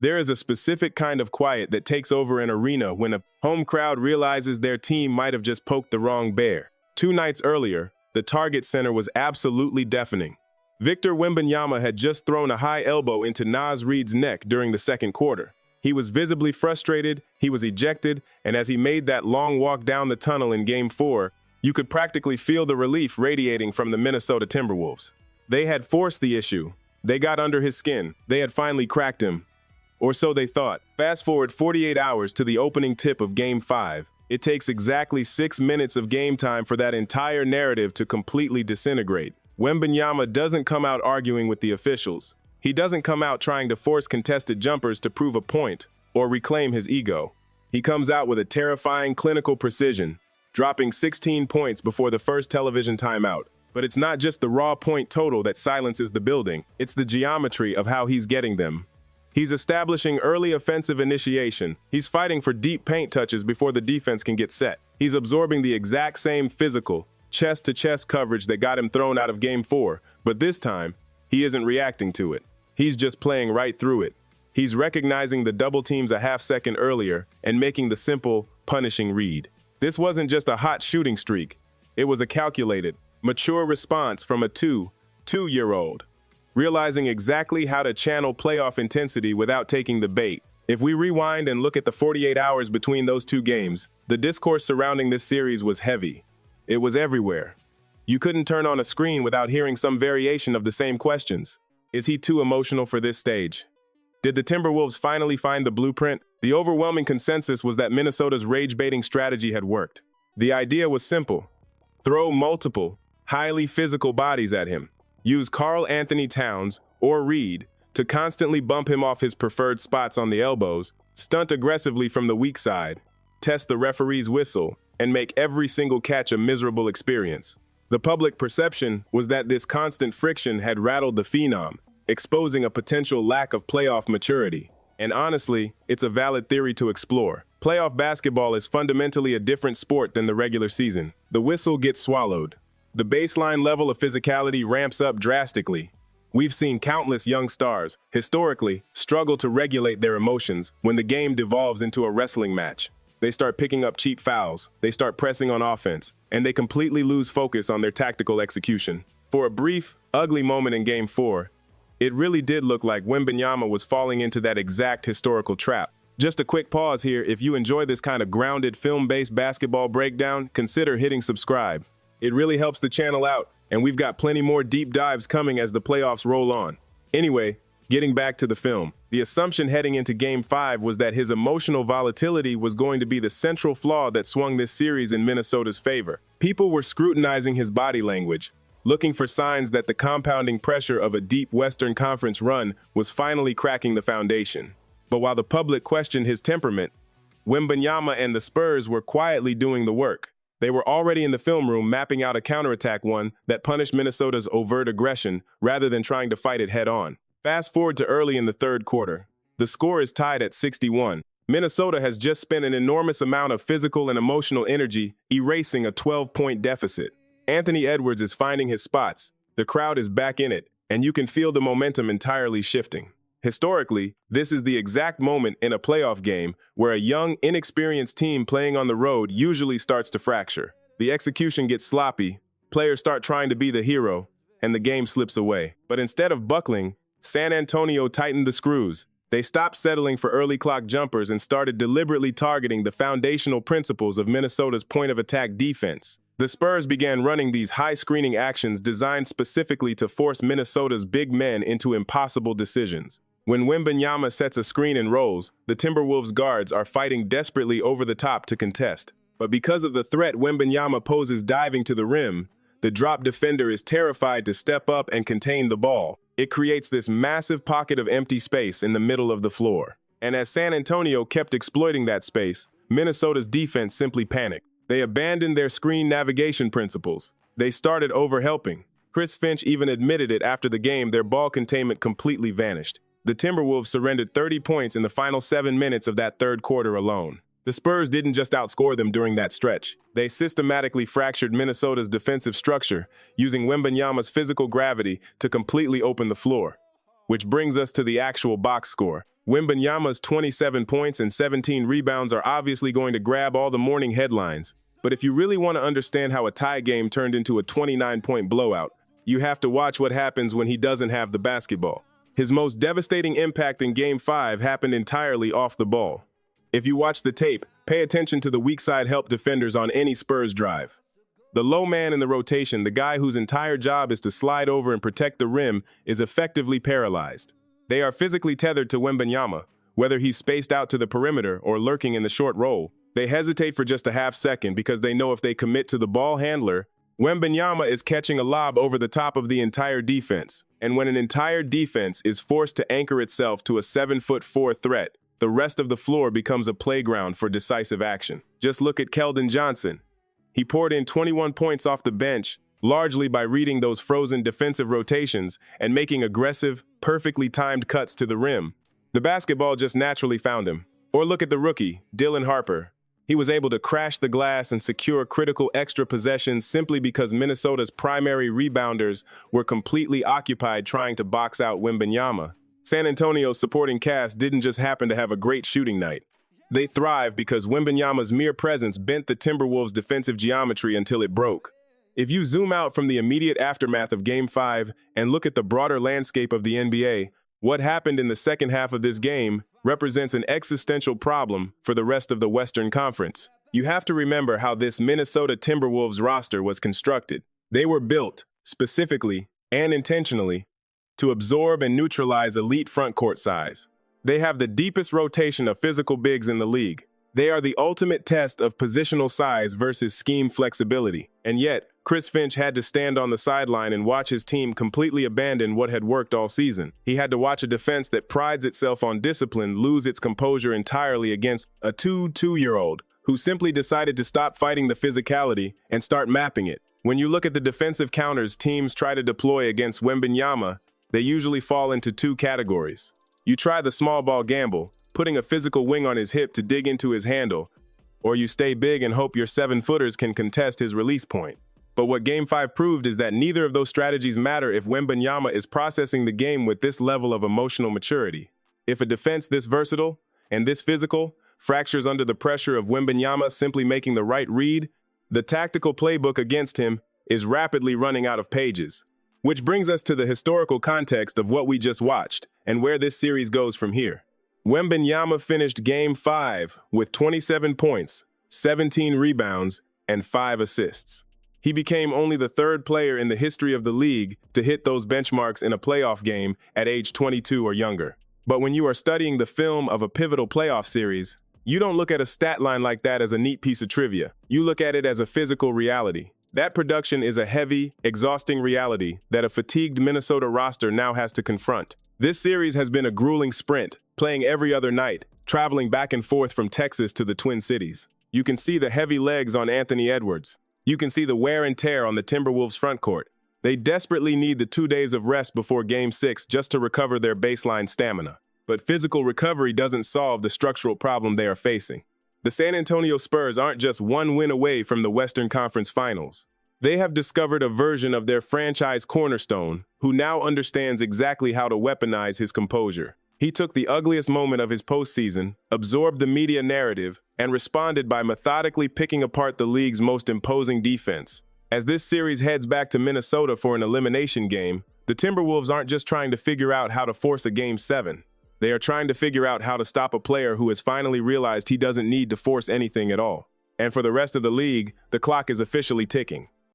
There is a specific kind of quiet that takes over an arena when a home crowd realizes their team might have just poked the wrong bear. 2 nights earlier, the Target Center was absolutely deafening. Victor Wembanyama had just thrown a high elbow into Naz Reid's neck during the second quarter. He was visibly frustrated, he was ejected, and as he made that long walk down the tunnel in Game 4, you could practically feel the relief radiating from the Minnesota Timberwolves. They had forced the issue. They got under his skin. They had finally cracked him. Or so they thought. Fast forward 48 hours to the opening tip of Game 5. It takes exactly 6 minutes of game time for that entire narrative to completely disintegrate. Wembanyama doesn't come out arguing with the officials. He doesn't come out trying to force contested jumpers to prove a point or reclaim his ego. He comes out with a terrifying clinical precision, dropping 16 points before the first television timeout. But it's not just the raw point total that silences the building, it's the geometry of how he's getting them. He's establishing early offensive initiation. He's fighting for deep paint touches before the defense can get set. He's absorbing the exact same physical, chest-to-chest coverage that got him thrown out of Game 4, but this time, he isn't reacting to it. He's just playing right through it. He's recognizing the double teams a half second earlier and making the simple, punishing read. This wasn't just a hot shooting streak. It was a calculated, mature response from a two-year-old, realizing exactly how to channel playoff intensity without taking the bait. If we rewind and look at the 48 hours between those two games, the discourse surrounding this series was heavy. It was everywhere. You couldn't turn on a screen without hearing some variation of the same questions. Is he too emotional for this stage? Did the Timberwolves finally find the blueprint? The overwhelming consensus was that Minnesota's rage-baiting strategy had worked. The idea was simple. Throw multiple, highly physical bodies at him. Use Karl Anthony Towns or Reed to constantly bump him off his preferred spots on the elbows, stunt aggressively from the weak side, test the referee's whistle, and make every single catch a miserable experience. The public perception was that this constant friction had rattled the phenom, exposing a potential lack of playoff maturity. And honestly, it's a valid theory to explore. Playoff basketball is fundamentally a different sport than the regular season. The whistle gets swallowed. The baseline level of physicality ramps up drastically. We've seen countless young stars, historically, struggle to regulate their emotions when the game devolves into a wrestling match. They start picking up cheap fouls, they start pressing on offense, and they completely lose focus on their tactical execution. For a brief, ugly moment in Game 4, it really did look like Wembanyama was falling into that exact historical trap. Just a quick pause here. If you enjoy this kind of grounded, film-based basketball breakdown, consider hitting subscribe. It really helps the channel out, and we've got plenty more deep dives coming as the playoffs roll on. Anyway, getting back to the film, the assumption heading into Game 5 was that his emotional volatility was going to be the central flaw that swung this series in Minnesota's favor. People were scrutinizing his body language, looking for signs that the compounding pressure of a deep Western Conference run was finally cracking the foundation. But while the public questioned his temperament, Wembanyama and the Spurs were quietly doing the work. They were already in the film room mapping out a counterattack one that punished Minnesota's overt aggression rather than trying to fight it head-on. Fast forward to early in the third quarter. The score is tied at 61. Minnesota has just spent an enormous amount of physical and emotional energy erasing a 12-point deficit. Anthony Edwards is finding his spots, the crowd is back in it, and you can feel the momentum entirely shifting. Historically, this is the exact moment in a playoff game where a young, inexperienced team playing on the road usually starts to fracture. The execution gets sloppy, players start trying to be the hero, and the game slips away. But instead of buckling, San Antonio tightened the screws. They stopped settling for early clock jumpers and started deliberately targeting the foundational principles of Minnesota's point-of-attack defense. The Spurs began running these high-screening actions designed specifically to force Minnesota's big men into impossible decisions. When Wembanyama sets a screen and rolls, the Timberwolves guards are fighting desperately over the top to contest. But because of the threat Wembanyama poses diving to the rim, the drop defender is terrified to step up and contain the ball. It creates this massive pocket of empty space in the middle of the floor. And as San Antonio kept exploiting that space, Minnesota's defense simply panicked. They abandoned their screen navigation principles. They started overhelping. Chris Finch even admitted it after the game. Their ball containment completely vanished. The Timberwolves surrendered 30 points in the final 7 minutes of that third quarter alone. The Spurs didn't just outscore them during that stretch. They systematically fractured Minnesota's defensive structure, using Wembanyama's physical gravity to completely open the floor. Which brings us to the actual box score. Wembanyama's 27 points and 17 rebounds are obviously going to grab all the morning headlines, but if you really want to understand how a tie game turned into a 29-point blowout, you have to watch what happens when he doesn't have the basketball. His most devastating impact in Game 5 happened entirely off the ball. If you watch the tape, pay attention to the weak side help defenders on any Spurs drive. The low man in the rotation, the guy whose entire job is to slide over and protect the rim, is effectively paralyzed. They are physically tethered to Wembanyama, whether he's spaced out to the perimeter or lurking in the short roll. They hesitate for just a half second because they know if they commit to the ball handler, Wembanyama is catching a lob over the top of the entire defense. And when an entire defense is forced to anchor itself to a 7'4" threat, the rest of the floor becomes a playground for decisive action. Just look at Keldon Johnson. He poured in 21 points off the bench, largely by reading those frozen defensive rotations and making aggressive, perfectly timed cuts to the rim. The basketball just naturally found him. Or look at the rookie, Dylan Harper. He was able to crash the glass and secure critical extra possessions simply because Minnesota's primary rebounders were completely occupied trying to box out Wembanyama. San Antonio's supporting cast didn't just happen to have a great shooting night. They thrived because Wembanyama's mere presence bent the Timberwolves' defensive geometry until it broke. If you zoom out from the immediate aftermath of Game 5 and look at the broader landscape of the NBA, what happened in the second half of this game represents an existential problem for the rest of the Western Conference. You have to remember how this Minnesota Timberwolves roster was constructed. They were built, specifically and intentionally, to absorb and neutralize elite frontcourt size. They have the deepest rotation of physical bigs in the league. They are the ultimate test of positional size versus scheme flexibility. And yet, Chris Finch had to stand on the sideline and watch his team completely abandon what had worked all season. He had to watch a defense that prides itself on discipline lose its composure entirely against a two-year-old who simply decided to stop fighting the physicality and start mapping it. When you look at the defensive counters teams try to deploy against Wembanyama, they usually fall into two categories. You try the small ball gamble, putting a physical wing on his hip to dig into his handle, or you stay big and hope your 7-footers can contest his release point. But what Game 5 proved is that neither of those strategies matter if Wembanyama is processing the game with this level of emotional maturity. If a defense this versatile and this physical fractures under the pressure of Wembanyama simply making the right read, the tactical playbook against him is rapidly running out of pages. Which brings us to the historical context of what we just watched and where this series goes from here. Wembanyama finished Game 5 with 27 points, 17 rebounds, and 5 assists. He became only the third player in the history of the league to hit those benchmarks in a playoff game at age 22 or younger. But when you are studying the film of a pivotal playoff series, you don't look at a stat line like that as a neat piece of trivia. You look at it as a physical reality. That production is a heavy, exhausting reality that a fatigued Minnesota roster now has to confront. This series has been a grueling sprint, playing every other night, traveling back and forth from Texas to the Twin Cities. You can see the heavy legs on Anthony Edwards. You can see the wear and tear on the Timberwolves frontcourt. They desperately need the 2 days of rest before Game 6 just to recover their baseline stamina. But physical recovery doesn't solve the structural problem they are facing. The San Antonio Spurs aren't just one win away from the Western Conference Finals. They have discovered a version of their franchise cornerstone who now understands exactly how to weaponize his composure. He took the ugliest moment of his postseason, absorbed the media narrative, and responded by methodically picking apart the league's most imposing defense. As this series heads back to Minnesota for an elimination game, the Timberwolves aren't just trying to figure out how to force a Game 7. They are trying to figure out how to stop a player who has finally realized he doesn't need to force anything at all. And for the rest of the league, the clock is officially ticking.